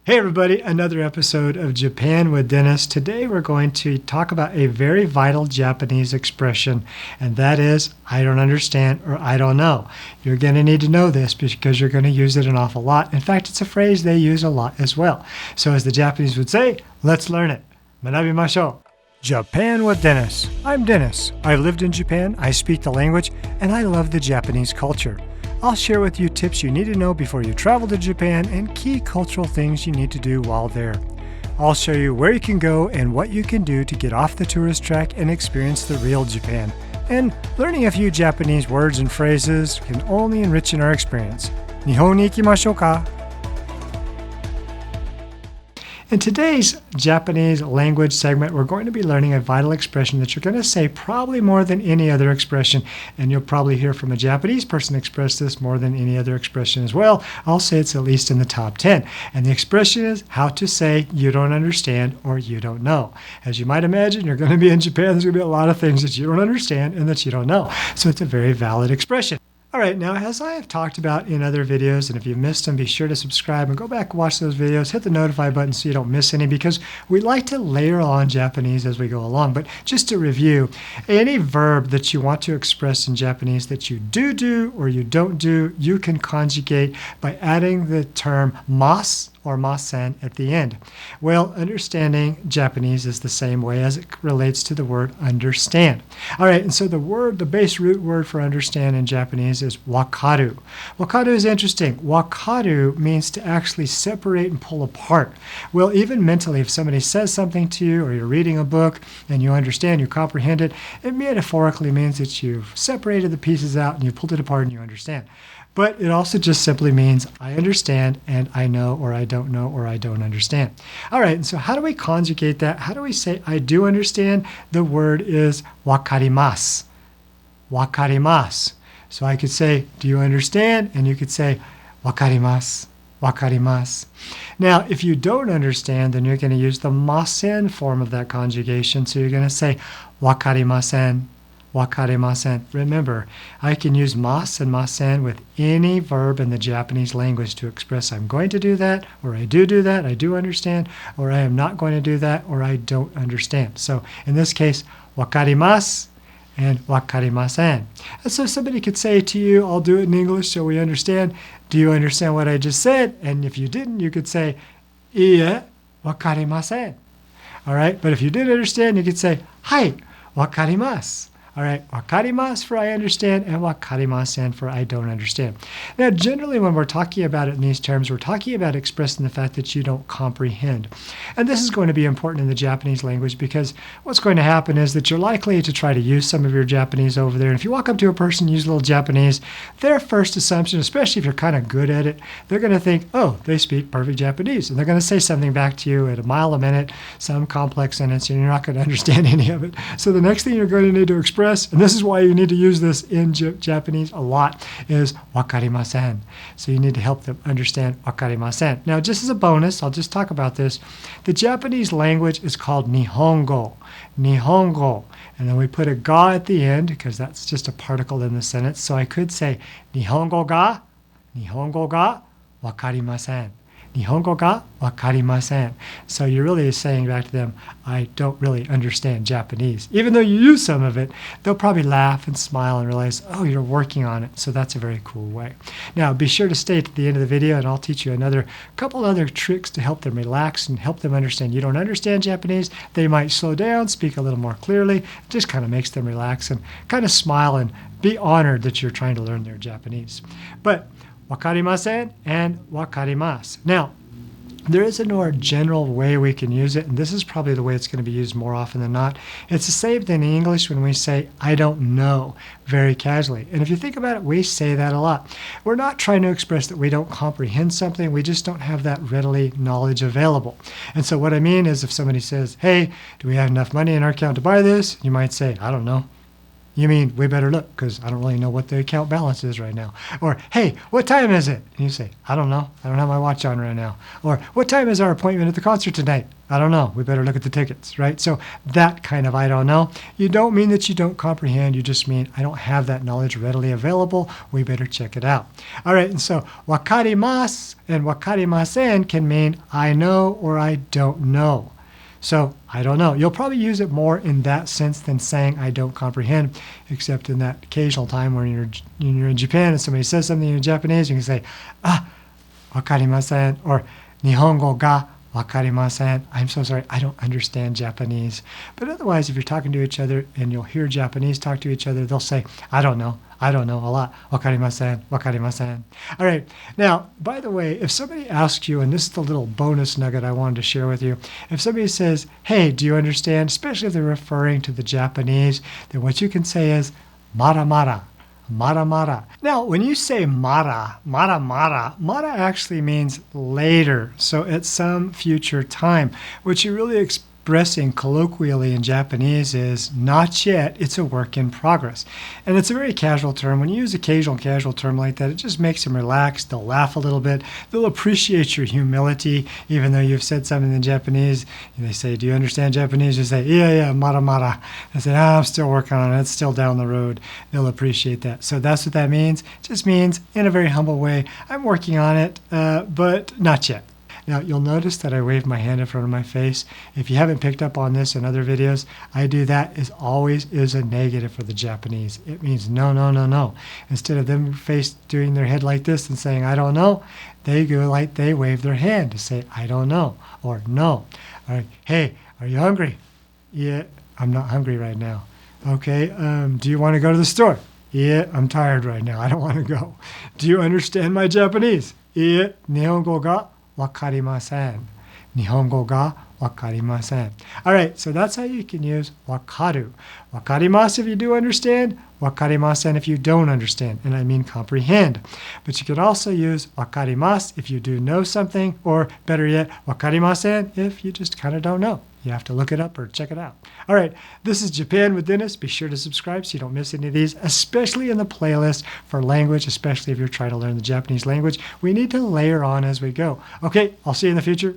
Hey everybody, another episode of Japan with Dennis. Today we're going to talk about a very vital Japanese expression, and that is, I don't understand or I don't know. You're going to need to know this because you're going to use it an awful lot. In fact, it's a phrase they use a lot as well. So as the Japanese would say, let's learn it. Manabimashou. Japan with Dennis. I'm Dennis. I've lived in Japan, I speak the language, and I love the Japanese culture. I'll share with you tips you need to know before you travel to Japan and key cultural things you need to do while there. I'll show you where you can go and what you can do to get off the tourist track and experience the real Japan. And learning a few Japanese words and phrases can only enrich our experience. Nihon ni ikimashou ka? In today's Japanese language segment, we're going to be learning a vital expression that you're going to say probably more than any other expression, and you'll probably hear from a Japanese person express this more than any other expression as well. I'll say it's at least in the top 10. And the expression is how to say you don't understand or you don't know. As you might imagine, you're going to be in Japan. There's going to be a lot of things that you don't understand and that you don't know. So it's a very valid expression. All right, now as I have talked about in other videos, and if you missed them, be sure to subscribe and go back and watch those videos. Hit the notify button so you don't miss any, because we like to layer on Japanese as we go along. But just to review, any verb that you want to express in Japanese that you do or you don't do, you can conjugate by adding the term mas or masen at the end. Well, understanding Japanese is the same way as it relates to the word understand. All right, and so the base root word for understand in Japanese is wakaru. Wakaru is interesting. Wakaru means to actually separate and pull apart. Well, even mentally, if somebody says something to you or you're reading a book and you understand, you comprehend it, it metaphorically means that you've separated the pieces out and you've pulled it apart and you understand. But it also just simply means I understand and I know or I don't know or I don't understand. All right, and so how do we conjugate that? How do we say I do understand? The word is wakarimasu. Wakarimasu. So I could say, do you understand? And you could say, wakarimasu. Wakarimasu. Now, if you don't understand, then you're going to use the masen form of that conjugation. So you're going to say, wakarimasen. Wakarimasen. Remember, I can use mas and masen with any verb in the Japanese language to express I'm going to do that, or I do that, I do understand, or I am not going to do that, or I don't understand. So in this case, wakarimasu and wakarimasen. And so somebody could say to you, I'll do it in English so we understand, do you understand what I just said? And if you didn't, you could say, iie, wakarimasen. All right, but if you did understand, you could say, hai, wakarimasu. All right, wakarimasu for I understand and wakarimasen for I don't understand. Now, generally when we're talking about it in these terms, we're talking about expressing the fact that you don't comprehend. And this is going to be important in the Japanese language because what's going to happen is that you're likely to try to use some of your Japanese over there. And if you walk up to a person and use a little Japanese, their first assumption, especially if you're kind of good at it, they're going to think, oh, they speak perfect Japanese. And they're going to say something back to you at a mile a minute, some complex sentence, and you're not going to understand any of it. So the next thing you're going to need to express, and this is why you need to use this in Japanese a lot, is wakarimasen. So you need to help them understand wakarimasen. Now, just as a bonus, I'll just talk about this. The Japanese language is called Nihongo. Nihongo. And then we put a ga at the end because that's just a particle in the sentence. So I could say Nihongo ga wakarimasen. Nihongo ga wakarimasen. So you're really saying back to them, I don't really understand Japanese. Even though you use some of it, they'll probably laugh and smile and realize, oh, you're working on it. So that's a very cool way. Now, be sure to stay to the end of the video and I'll teach you couple other tricks to help them relax and help them understand. You don't understand Japanese, they might slow down, speak a little more clearly. It just kind of makes them relax and kind of smile and be honored that you're trying to learn their Japanese. But wakarimasen and wakarimasu. Now, there is a more general way we can use it, and this is probably the way it's going to be used more often than not. It's the same thing in English when we say, I don't know, very casually. And if you think about it, we say that a lot. We're not trying to express that we don't comprehend something, we just don't have that readily knowledge available. And so what I mean is if somebody says, hey, do we have enough money in our account to buy this? You might say, I don't know. You mean, we better look because I don't really know what the account balance is right now. Or, hey, what time is it? And you say, I don't know. I don't have my watch on right now. Or, what time is our appointment at the concert tonight? I don't know. We better look at the tickets, right? So that kind of I don't know. You don't mean that you don't comprehend. You just mean I don't have that knowledge readily available. We better check it out. All right, and so wakarimasu and wakarimasen can mean I know or I don't know. So I don't know. You'll probably use it more in that sense than saying I don't comprehend, except in that occasional time when you're in Japan and somebody says something in Japanese, you can say, wakarimasen, or nihongo ga wakarimasen. I'm so sorry, I don't understand Japanese. But otherwise, if you're talking to each other and you'll hear Japanese talk to each other, they'll say, I don't know a lot. Wakarimasen, wakarimasen. All right. Now, by the way, if somebody asks you, and this is the little bonus nugget I wanted to share with you, if somebody says, hey, do you understand, especially if they're referring to the Japanese, then what you can say is, mara mara. Mara mara. Now, when you say mara mara actually means later, so at some future time. What you're really expressing colloquially in Japanese is not yet, it's a work in progress. And it's a very casual term. When you use a casual term like that, it just makes them relax. They'll laugh a little bit. They'll appreciate your humility, even though you've said something in Japanese. They say, do you understand Japanese? You say, yeah, mara mara. I say, I'm still working on it. It's still down the road. They'll appreciate that. So that's what that means. It just means, in a very humble way, I'm working on it, but not yet. Now, you'll notice that I wave my hand in front of my face. If you haven't picked up on this in other videos, I do that is always is a negative for the Japanese. It means no, no, no, no. Instead of them doing their head like this and saying, I don't know, they go like they wave their hand to say, I don't know, or no. Or, hey, are you hungry? Yeah, I'm not hungry right now. Okay, do you want to go to the store? Yeah, I'm tired right now. I don't want to go. Do you understand my Japanese? Yeah, nihongo ga wakarimasen. Nihongo ga wakarimasen. All right, so that's how you can use wakaru. Wakarimasu if you do understand, wakarimasen if you don't understand, and I mean comprehend. But you could also use wakarimasu if you do know something, or better yet, wakarimasen if you just kind of don't know. You have to look it up or check it out. All right, this is Japan with Dennis. Be sure to subscribe so you don't miss any of these, especially in the playlist for language, especially if you're trying to learn the Japanese language. We need to layer on as we go. Okay, I'll see you in the future.